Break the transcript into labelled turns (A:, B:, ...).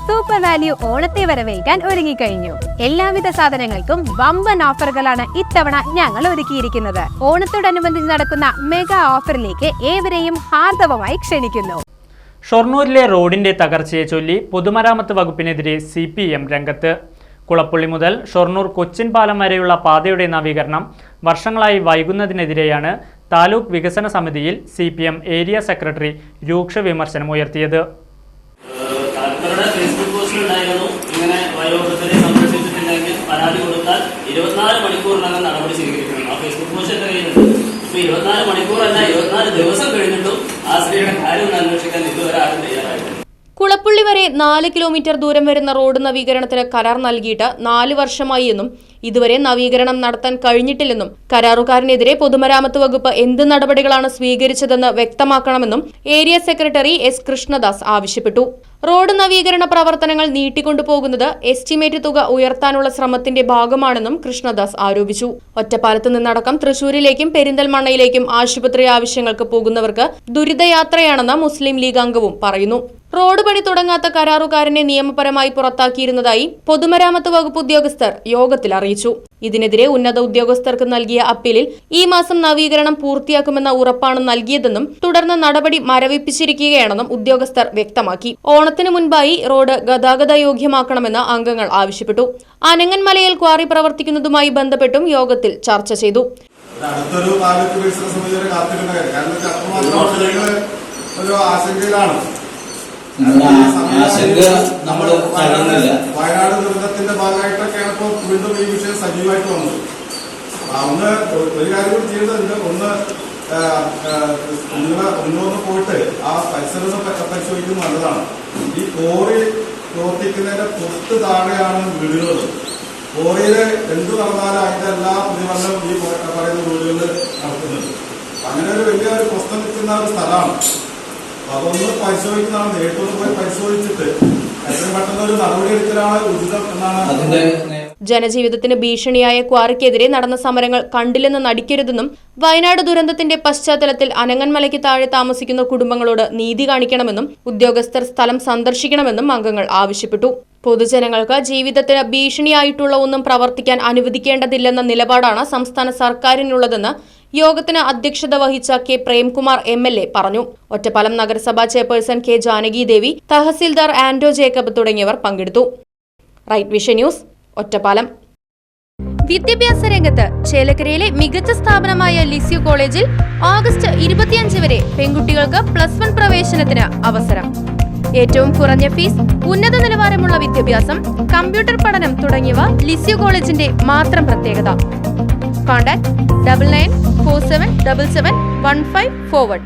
A: Super value ഓണത്തെ വരവേൽക്കാൻ ഒരുങ്ങിക്കഴിഞ്ഞു. എല്ലാവിധ സാധനങ്ങൾക്കും വമ്പൻ ഓഫറുകളാണ് ഇത്തവണ ഞങ്ങൾ ഒരുക്കിയിരിക്കുന്നത്. ഓണത്തോടനുബന്ധിച്ച് നടക്കുന്ന മെഗാ ഓഫറിലേക്ക് ഏവരെയും ഹാർദവമായി ക്ഷണിക്കുന്നു.
B: ഷൊർണൂരിലെ റോഡിന്റെ തകർച്ചയെ ചൊല്ലി പൊതുമരാമത്ത് വകുപ്പിനെതിരെ CPM രംഗത്ത്. കുളപ്പുള്ളി മുതൽ ഷൊർണൂർ കൊച്ചിൻ പാലം വരെയുള്ള പാതയുടെ നവീകരണം വർഷങ്ങളായി വൈകുന്നതിനെതിരെയാണ് താലൂക്ക് വികസന സമിതിയിൽ CPM ഏരിയ സെക്രട്ടറി രൂക്ഷ വിമർശനം ഉയർത്തിയത്.
C: ഫേസ്ബുക്ക് പോസ്റ്റിലുണ്ടായിരുന്നു, ഇങ്ങനെ വയോവൃദ്ധരെ സംരക്ഷിച്ചിട്ടുണ്ടെങ്കിൽ പരാതി കൊടുത്താൽ 24 മണിക്കൂറിനകം നടപടി സ്വീകരിക്കണം. ആ ഫേസ്ബുക്ക് പോസ്റ്റ് എന്റെ കയ്യിലുണ്ട്. ഇപ്പൊ 24 മണിക്കൂറല്ല, 24 ദിവസം കഴിഞ്ഞിട്ടും ആ സ്ത്രീയുടെ കാര്യം ഒന്ന് അന്വേഷിക്കാൻ ഇതുവരെ ആരും തയ്യാറായിട്ടില്ല.
D: കുളപ്പുള്ളി വരെ 4 കിലോമീറ്റർ ദൂരം വരുന്ന റോഡ് നവീകരണത്തിന് കരാർ നൽകിയിട്ട് 4 വർഷമായി എന്നും ഇതുവരെ നവീകരണം നടത്താൻ കഴിഞ്ഞിട്ടില്ലെന്നും കരാറുകാരനെതിരെ പൊതുമരാമത്ത് വകുപ്പ് എന്ത് നടപടികളാണ് സ്വീകരിച്ചതെന്ന് വ്യക്തമാക്കണമെന്നും ഏരിയ സെക്രട്ടറി S. കൃഷ്ണദാസ് ആവശ്യപ്പെട്ടു. റോഡ് നവീകരണ പ്രവർത്തനങ്ങൾ നീട്ടിക്കൊണ്ടുപോകുന്നത് എസ്റ്റിമേറ്റ് തുക ഉയർത്താനുള്ള ശ്രമത്തിന്റെ ഭാഗമാണെന്നും കൃഷ്ണദാസ് ആരോപിച്ചു. ഒറ്റപ്പാലത്ത് നിന്നടക്കം തൃശൂരിലേക്കും പെരിന്തൽമണ്ണയിലേക്കും ആശുപത്രി ആവശ്യങ്ങൾക്ക് പോകുന്നവർക്ക് ദുരിതയാത്രയാണെന്ന് മുസ്ലിം ലീഗ് അംഗവും പറയുന്നു. റോഡ് പണി തുടങ്ങാത്ത കരാറുകാരനെ നിയമപരമായി പുറത്താക്കിയിരുന്നതായി പൊതുമരാമത്ത് വകുപ്പ് ഉദ്യോഗസ്ഥർ യോഗത്തിൽ അറിയിച്ചു. ഇതിനെതിരെ ഉന്നത ഉദ്യോഗസ്ഥർക്ക് നൽകിയ അപ്പീലിൽ ഈ മാസം നവീകരണം പൂർത്തിയാക്കുമെന്ന ഉറപ്പാണ് നൽകിയതെന്നും തുടർന്ന് നടപടി മരവിപ്പിച്ചിരിക്കുകയാണെന്നും ഉദ്യോഗസ്ഥർ വ്യക്തമാക്കി. ഓണത്തിന് മുൻപായി റോഡ് ഗതാഗത യോഗ്യമാക്കണമെന്ന് അംഗങ്ങൾ ആവശ്യപ്പെട്ടു. അനങ്ങൻമലയിൽ ക്വാറി പ്രവർത്തിക്കുന്നതുമായി ബന്ധപ്പെട്ടും യോഗത്തിൽ ചർച്ച ചെയ്തു.
E: വയനാട് ദുരന്തത്തിന്റെ ഭാഗമായിട്ടൊക്കെയാണ് ഇപ്പോൾ വീണ്ടും ഈ വിഷയം സജീവമായിട്ട് വന്നത്. അന്ന് ഒരു കാര്യം കൂടി ചെയ്യേണ്ടതുണ്ട്. ഒന്ന് പോയിട്ട് ആ പരിസരം പരിശോധിക്കുന്നത് നല്ലതാണ്. ഈ കോറി പ്രവർത്തിക്കുന്നതിന്റെ തൊട്ട് താഴെയാണ് വീടുകൾ. കോറിയില് എന്ത് നടന്നാലും അതിന്റെ എല്ലാ പ്രതിബന്ധം ഈ പറയുന്ന വീടുകളിൽ നടത്തുന്നുണ്ട്. അങ്ങനെ ഒരു വലിയ ഒരു പ്രശ്നം നിൽക്കുന്ന ഒരു സ്ഥലമാണ്. അതൊന്ന് പരിശോധിക്കുന്നതാണ്. നേരിട്ടൊന്ന് പോയി പരിശോധിച്ചിട്ട് എത്രയും പെട്ടെന്ന് ഒരു നടപടി എടുക്കലാണ് ഉചിതം എന്നാണ്.
D: ജനജീവിതത്തിന് ഭീഷണിയായ ക്വാറിക്കെതിരെ നടന്ന സമരങ്ങൾ കണ്ടില്ലെന്ന് നടിക്കരുതെന്നും വയനാട് ദുരന്തത്തിന്റെ പശ്ചാത്തലത്തിൽ അനങ്ങൻമലയ്ക്ക് താഴെ താമസിക്കുന്ന കുടുംബങ്ങളോട് നീതി കാണിക്കണമെന്നും ഉദ്യോഗസ്ഥർ സ്ഥലം സന്ദർശിക്കണമെന്നും അംഗങ്ങൾ ആവശ്യപ്പെട്ടു. പൊതുജനങ്ങൾക്ക് ജീവിതത്തിന് ഭീഷണിയായിട്ടുള്ള ഒന്നും പ്രവർത്തിക്കാൻ അനുവദിക്കേണ്ടതില്ലെന്ന നിലപാടാണ് സംസ്ഥാന സർക്കാരിനുള്ളതെന്ന് യോഗത്തിന് അധ്യക്ഷത വഹിച്ച K. പ്രേംകുമാർ MLA പറഞ്ഞു. ഒറ്റപ്പാലം നഗരസഭാ ചെയർപേഴ്സൺ K. ജാനകി ദേവി, തഹസിൽദാർ ആൻഡോ ജേക്കബ് തുടങ്ങിയവർ പങ്കെടുത്തു. Right vision news, Ottapalam.
A: വിദ്യാഭ്യാസ രംഗത്ത് ചേലക്കരയിലെ മികച്ച സ്ഥാപനമായ ലിസ്യു കോളേജിൽ ഓഗസ്റ്റ് 25 വരെ പെൺകുട്ടികൾക്ക് +1 പ്രവേശനത്തിന് അവസരം. ഏറ്റവും കുറഞ്ഞ ഫീസ്, ഉന്നത നിലവാരമുള്ള വിദ്യാഭ്യാസം, കമ്പ്യൂട്ടർ പഠനം തുടങ്ങിയവ ലിസ്യു കോളേജിന്റെ മാത്രം പ്രത്യേകത. കോൺടാക്ട് 9947771541.